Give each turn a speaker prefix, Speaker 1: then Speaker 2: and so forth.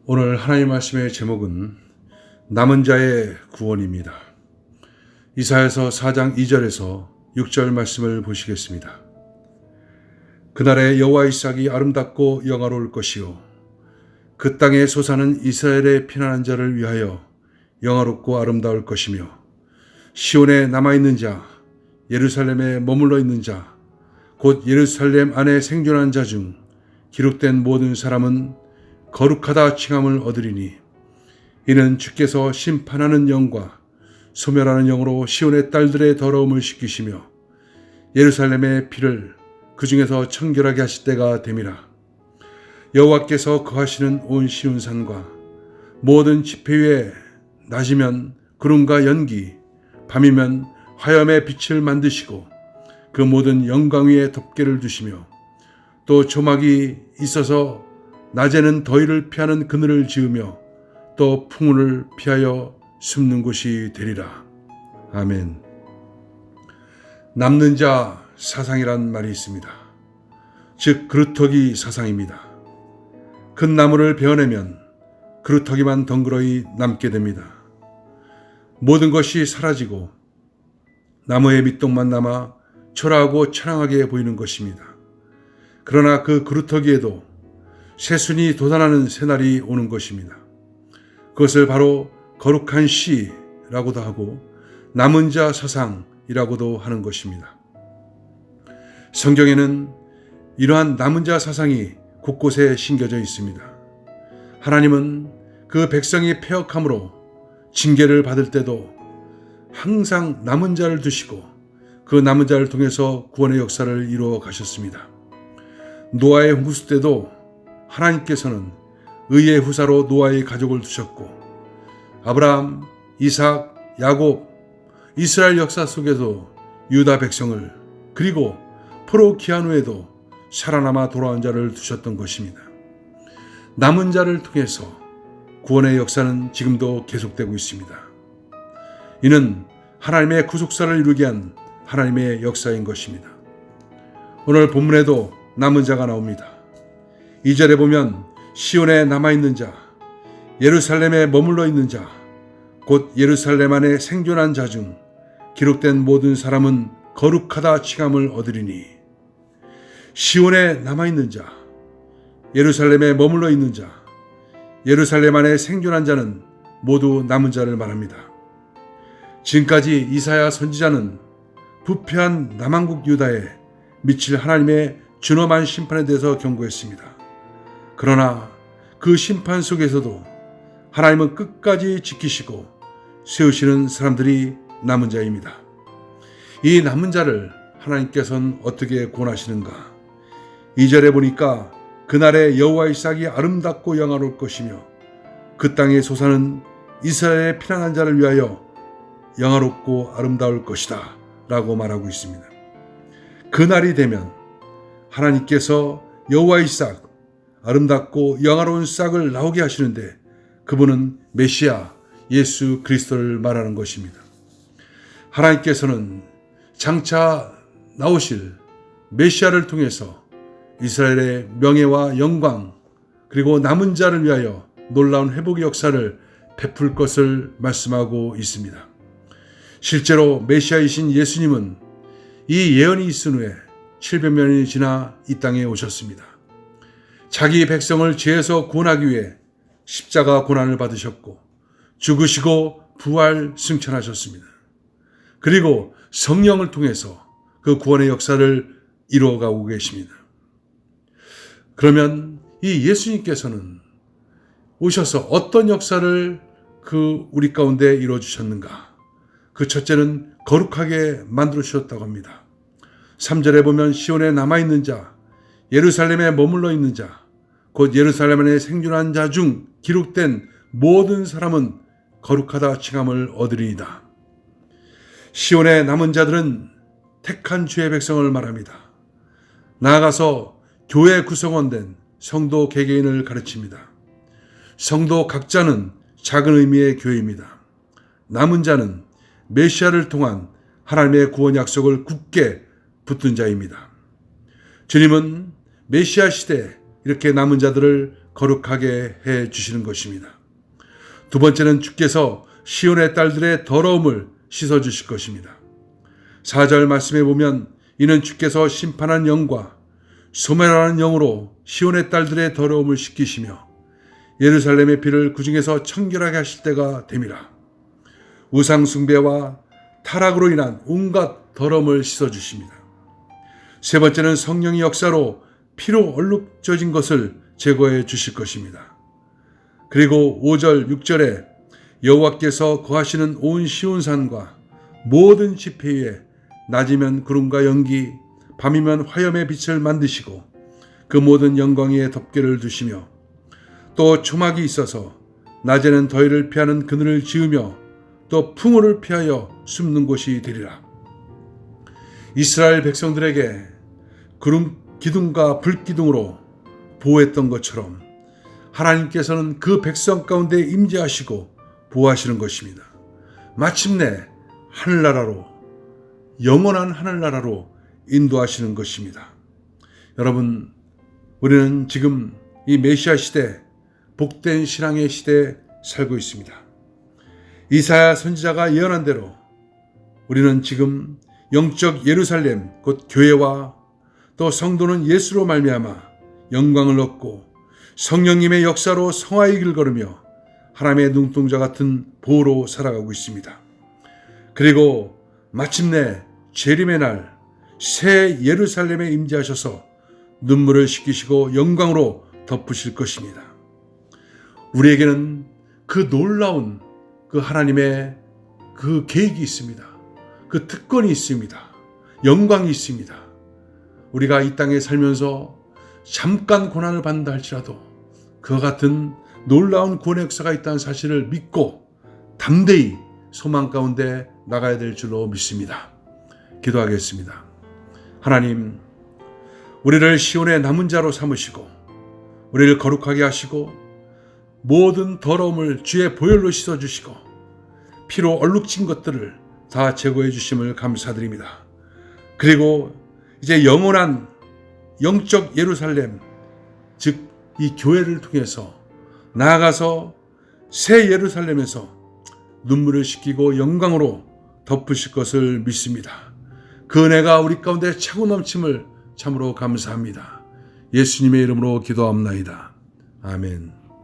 Speaker 1: 오늘 하나님 말씀의 제목은 남은 자의 구원입니다. 이사야서 4장 2절에서 6절 말씀을 보시겠습니다. 그날에 여호와의 싹이 아름답고 영화로울 것이요 그 땅에 솟아는 이스라엘의 피난한 자를 위하여 영화롭고 아름다울 것이며 시온에 남아있는 자, 예루살렘에 머물러 있는 자, 곧 예루살렘 안에 생존한 자 중 기록된 모든 사람은 거룩하다 칭함을 얻으리니 이는 주께서 심판하는 영과 소멸하는 영으로 시온의 딸들의 더러움을 씻기시며 예루살렘의 피를 그 중에서 청결하게 하실 때가 됨이라. 여호와께서 거하시는 온 시온산과 모든 지폐 위에 낮이면 구름과 연기, 밤이면 화염의 빛을 만드시고 그 모든 영광 위에 덮개를 두시며 또 조막이 있어서 낮에는 더위를 피하는 그늘을 지으며 또 풍운을 피하여 숨는 곳이 되리라. 아멘. 남는 자 사상이란 말이 있습니다. 즉 그루터기 사상입니다. 큰 나무를 베어내면 그루터기만 덩그러이 남게 됩니다. 모든 것이 사라지고 나무의 밑동만 남아 초라하고 처량하게 보이는 것입니다. 그러나 그 그루터기에도 새순이 돋아나는 새날이 오는 것입니다. 그것을 바로 거룩한 씨라고도 하고 남은 자 사상이라고도 하는 것입니다. 성경에는 이러한 남은 자 사상이 곳곳에 심겨져 있습니다. 하나님은 그 백성이 패역함으로 징계를 받을 때도 항상 남은 자를 두시고 그 남은 자를 통해서 구원의 역사를 이루어 가셨습니다. 노아의 홍수 때도 하나님께서는 의의 후사로 노아의 가족을 두셨고 아브라함, 이삭, 야곱, 이스라엘 역사 속에도 유다 백성을 그리고 포로 기한 후에도 살아남아 돌아온 자를 두셨던 것입니다. 남은 자를 통해서 구원의 역사는 지금도 계속되고 있습니다. 이는 하나님의 구속사를 이루게 한 하나님의 역사인 것입니다. 오늘 본문에도 남은 자가 나옵니다. 2절에 보면 시온에 남아있는 자, 예루살렘에 머물러 있는 자, 곧 예루살렘 안에 생존한 자 중 기록된 모든 사람은 거룩하다 칭함을 얻으리니 시온에 남아있는 자, 예루살렘에 머물러 있는 자, 예루살렘 안에 생존한 자는 모두 남은 자를 말합니다. 지금까지 이사야 선지자는 부패한 남한국 유다에 미칠 하나님의 준엄한 심판에 대해서 경고했습니다. 그러나 그 심판 속에서도 하나님은 끝까지 지키시고 세우시는 사람들이 남은 자입니다. 이 남은 자를 하나님께서는 어떻게 구원하시는가? 2절에 보니까 그날에 여호와의 싹이 아름답고 영화로울 것이며 그 땅에 솟아는 이스라엘의 피난한 자를 위하여 영화롭고 아름다울 것이다 라고 말하고 있습니다. 그날이 되면 하나님께서 여호와의 싹, 아름답고 영화로운 싹을 나오게 하시는데 그분은 메시아 예수 그리스도를 말하는 것입니다. 하나님께서는 장차 나오실 메시아를 통해서 이스라엘의 명예와 영광 그리고 남은 자를 위하여 놀라운 회복의 역사를 베풀 것을 말씀하고 있습니다. 실제로 메시아이신 예수님은 이 예언이 있은 후에 700년이 지나 이 땅에 오셨습니다. 자기 백성을 죄에서 구원하기 위해 십자가 고난을 받으셨고 죽으시고 부활 승천하셨습니다. 그리고 성령을 통해서 그 구원의 역사를 이루어가고 계십니다. 그러면 이 예수님께서는 오셔서 어떤 역사를 우리 가운데 이루어 주셨는가? 그 첫째는 거룩하게 만들어 주셨다고 합니다. 3절에 보면 시온에 남아있는 자, 예루살렘에 머물러 있는 자, 곧 예루살렘 안에 생존한 자 중 기록된 모든 사람은 거룩하다 칭함을 얻으리이다. 시온에 남은 자들은 택한 주의 백성을 말합니다. 나아가서 교회 구성원된 성도 개개인을 가르칩니다. 성도 각자는 작은 의미의 교회입니다. 남은 자는 메시아를 통한 하나님의 구원 약속을 굳게 붙든 자입니다. 주님은 메시아 시대에 이렇게 남은 자들을 거룩하게 해 주시는 것입니다. 두 번째는 주께서 시온의 딸들의 더러움을 씻어 주실 것입니다. 4절 말씀에 보면 이는 주께서 심판한 영과 소멸하는 영으로 시온의 딸들의 더러움을 씻기시며 예루살렘의 피를 그 중에서 청결하게 하실 때가 됨이라. 우상 숭배와 타락으로 인한 온갖 더러움을 씻어 주십니다. 세 번째는 성령의 역사로 피로 얼룩져진 것을 제거해 주실 것입니다. 그리고 5절 6절에 여호와께서 거하시는 온 시온산과 모든 지폐 위에 낮이면 구름과 연기, 밤이면 화염의 빛을 만드시고 그 모든 영광 위에 덮개를 두시며 또 초막이 있어서 낮에는 더위를 피하는 그늘을 지으며 또 풍우를 피하여 숨는 곳이 되리라. 이스라엘 백성들에게 구름 기둥과 불 기둥으로 보호했던 것처럼 하나님께서는 그 백성 가운데 임재하시고 보호하시는 것입니다. 마침내 하늘나라로, 영원한 하늘나라로 인도하시는 것입니다. 여러분, 우리는 지금 이 메시아 시대, 복된 신앙의 시대에 살고 있습니다. 이사야 선지자가 예언한 대로 우리는 지금 영적 예루살렘, 곧 교회와 또 성도는 예수로 말미암아 영광을 얻고 성령님의 역사로 성화의 길 걸으며 하나님의 눈동자 같은 보호로 살아가고 있습니다. 그리고 마침내 재림의 날 새 예루살렘에 임재하셔서 눈물을 씻기시고 영광으로 덮으실 것입니다. 우리에게는 그 놀라운 그 하나님의 그 계획이 있습니다. 그 특권이 있습니다. 영광이 있습니다. 우리가 이 땅에 살면서 잠깐 고난을 받는다 할지라도 그와 같은 놀라운 구원의 역사가 있다는 사실을 믿고 담대히 소망 가운데 나가야 될 줄로 믿습니다. 기도하겠습니다. 하나님, 우리를 시온의 남은 자로 삼으시고 우리를 거룩하게 하시고 모든 더러움을 주의 보혈로 씻어주시고 피로 얼룩진 것들을 다 제거해 주심을 감사드립니다. 그리고 이제 영원한 영적 예루살렘, 즉 이 교회를 통해서 나아가서 새 예루살렘에서 눈물을 씻기고 영광으로 덮으실 것을 믿습니다. 그 은혜가 우리 가운데 차고 넘침을 참으로 감사합니다. 예수님의 이름으로 기도합나이다. 아멘.